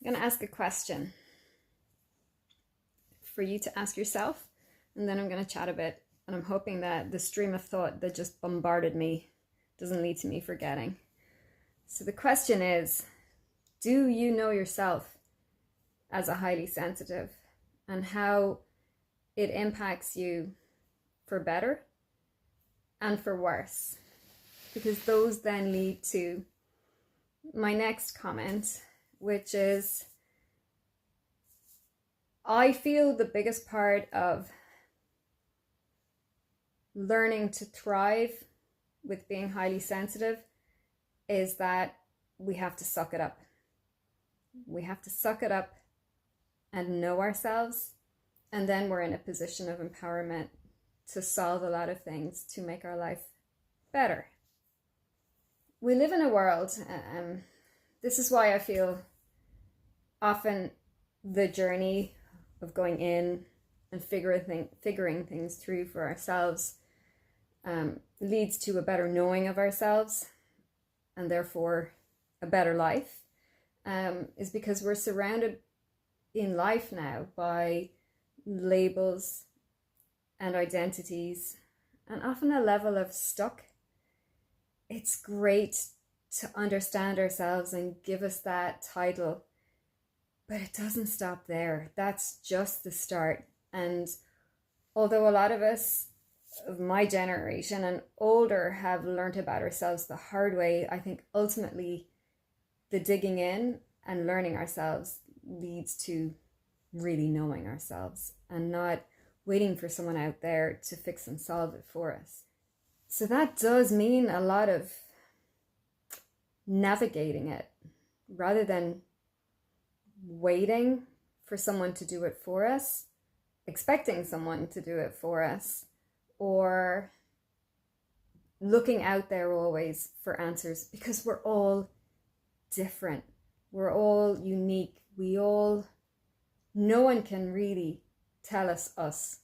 I'm going to ask a question for you to ask yourself, and then I'm going to chat a bit. And I'm hoping that the stream of thought that just bombarded me doesn't lead to me forgetting. So the question is, do you know yourself as a highly sensitive, and how it impacts you for better and for worse? Because those then lead to my next comment, which is, I feel the biggest part of learning to thrive with being highly sensitive is that we have to suck it up. We have to suck it up and know ourselves, and then we're in a position of empowerment to solve a lot of things to make our life better. We live in a world, this is why I feel often the journey of going in and figuring things through for ourselves leads to a better knowing of ourselves, and therefore a better life, is because we're surrounded in life now by labels and identities, and often a level of stuck. It's great to understand ourselves and give us that title, but it doesn't stop there. That's just the start. And although a lot of us of my generation and older have learned about ourselves the hard way, I think ultimately the digging in and learning ourselves leads to really knowing ourselves and not waiting for someone out there to fix and solve it for us. So that does mean a lot of navigating it rather than waiting for someone to do it for us, expecting someone to do it for us, or looking out there always for answers, because we're all different. We're all unique. No one can really tell us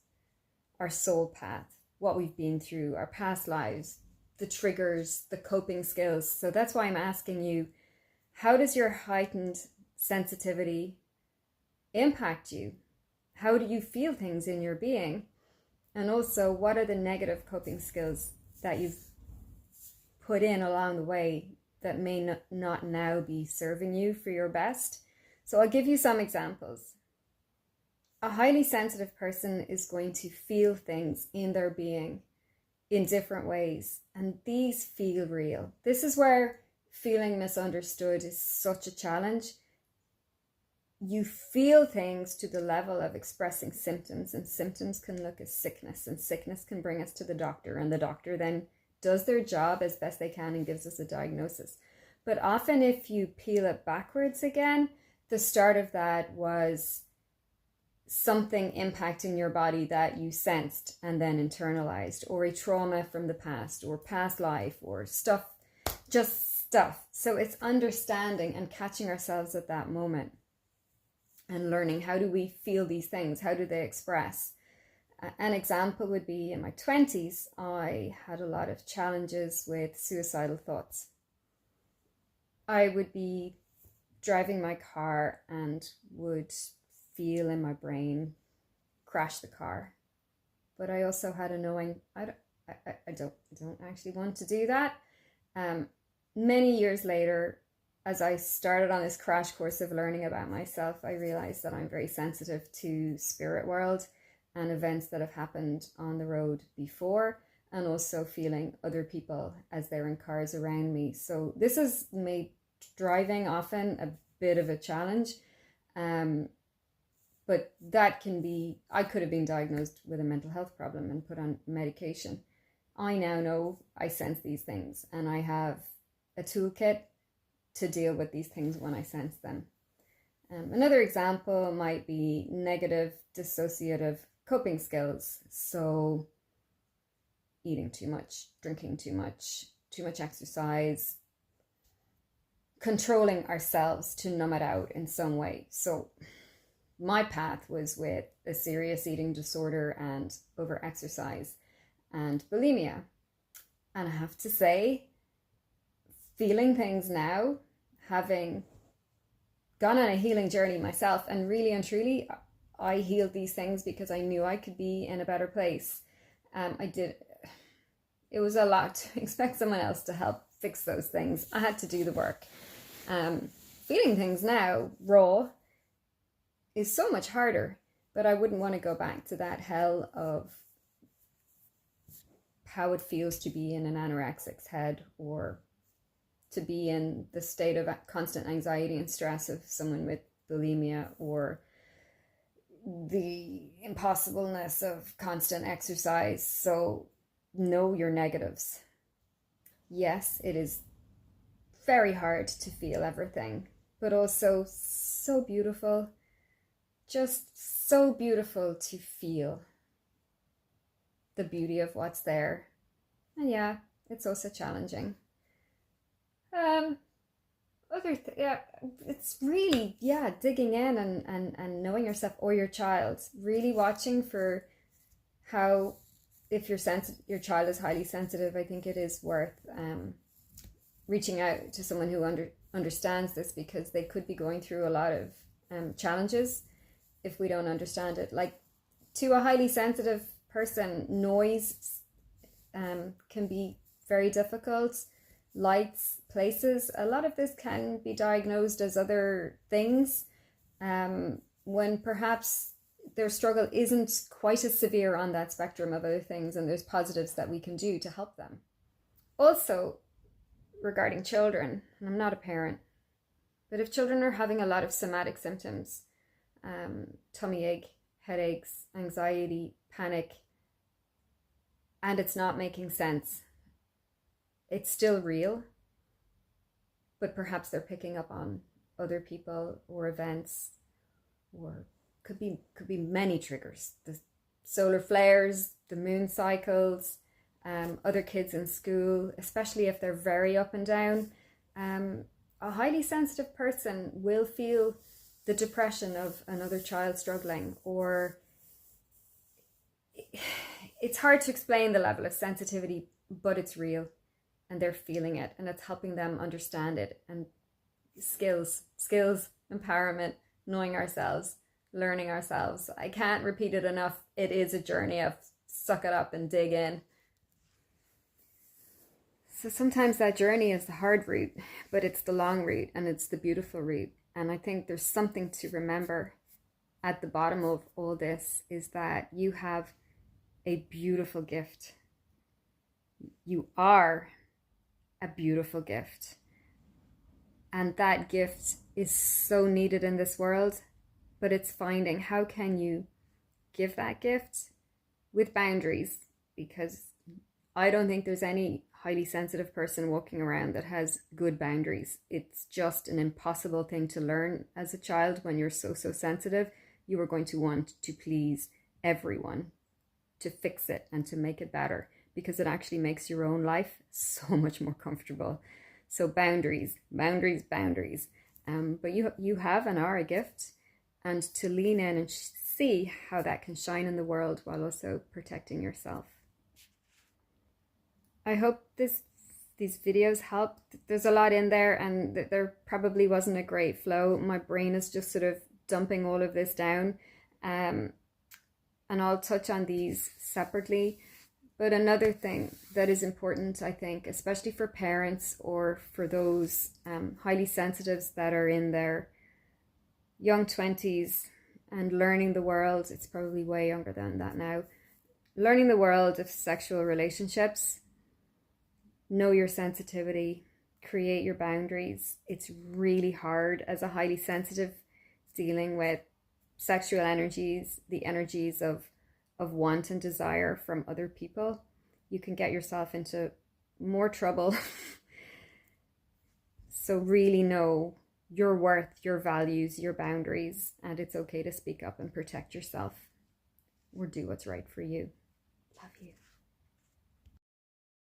our soul path, what we've been through, our past lives, the triggers, the coping skills. So that's why I'm asking you, how does your heightened sensitivity impact you? How do you feel things in your being? And also, what are the negative coping skills that you've put in along the way that may not now be serving you for your best? So I'll give you some examples. A highly sensitive person is going to feel things in their being in different ways, and these feel real. This is where feeling misunderstood is such a challenge. You feel things to the level of expressing symptoms, and symptoms can look as sickness, and sickness can bring us to the doctor, and the doctor then does their job as best they can and gives us a diagnosis. But often if you peel it backwards again, the start of that was something impacting your body that you sensed and then internalized, or a trauma from the past, or past life, or stuff. So it's understanding and catching ourselves at that moment and learning, how do we feel these things? How do they express? An example would be, in my 20s, I had a lot of challenges with suicidal thoughts. I would be driving my car and would feel in my brain, crash the car. But I also had a knowing, I don't actually want to do that. Many years later, as I started on this crash course of learning about myself, I realized that I'm very sensitive to spirit world and events that have happened on the road before, and also feeling other people as they're in cars around me. So this has made driving often a bit of a challenge. But that can be, I could have been diagnosed with a mental health problem and put on medication. I now know I sense these things, and I have a toolkit to deal with these things when I sense them. Another example might be negative dissociative coping skills. So eating too much, drinking too much exercise, controlling ourselves to numb it out in some way. So my path was with a serious eating disorder and over-exercise and bulimia. And I have to say, feeling things now, having gone on a healing journey myself, and really and truly, I healed these things because I knew I could be in a better place. I did. It was a lot to expect someone else to help fix those things. I had to do the work. Feeling things now, raw, is so much harder, but I wouldn't want to go back to that hell of how it feels to be in an anorexic's head, or to be in the state of constant anxiety and stress of someone with bulimia, or the impossibleness of constant exercise. So know your negatives. Yes, it is very hard to feel everything, but also so beautiful, just so beautiful to feel the beauty of what's there. And yeah, it's also challenging. It's really, digging in and knowing yourself or your child, really watching for how, if your child is highly sensitive, I think it is worth reaching out to someone who understands this, because they could be going through a lot of challenges if we don't understand it. Like, to a highly sensitive person, noise can be very difficult. Lights, places, a lot of this can be diagnosed as other things, when perhaps their struggle isn't quite as severe on that spectrum of other things, and there's positives that we can do to help them. Also, regarding children, and I'm not a parent, but if children are having a lot of somatic symptoms, tummy ache, headaches, anxiety, panic, and it's not making sense, it's still real, but perhaps they're picking up on other people or events, or could be many triggers: the solar flares, the moon cycles, other kids in school, especially if they're very up and down. A highly sensitive person will feel the depression of another child struggling, or it's hard to explain the level of sensitivity, but it's real. And they're feeling it, and it's helping them understand it. And skills, empowerment, knowing ourselves, learning ourselves. I can't repeat it enough. It is a journey of suck it up and dig in. So sometimes that journey is the hard route, but it's the long route, and it's the beautiful route. And I think there's something to remember at the bottom of all this, is that you have a beautiful gift. You are a beautiful gift, and that gift is so needed in this world, but it's finding how can you give that gift with boundaries, because I don't think there's any highly sensitive person walking around that has good boundaries. It's just an impossible thing to learn as a child. When you're so sensitive, you are going to want to please everyone, to fix it and to make it better, because it actually makes your own life so much more comfortable. So boundaries. But you have and are a gift, and to lean in and see how that can shine in the world while also protecting yourself. I hope these videos help. There's a lot in there, and there probably wasn't a great flow. My brain is just sort of dumping all of this down, and I'll touch on these separately. But another thing that is important, I think, especially for parents or for those highly sensitives that are in their young 20s and learning the world, it's probably way younger than that now, learning the world of sexual relationships, know your sensitivity, create your boundaries. It's really hard as a highly sensitive, dealing with sexual energies, the energies of want and desire from other people. You can get yourself into more trouble. So really know your worth, your values, your boundaries, and it's okay to speak up and protect yourself, or do what's right for you. Love you.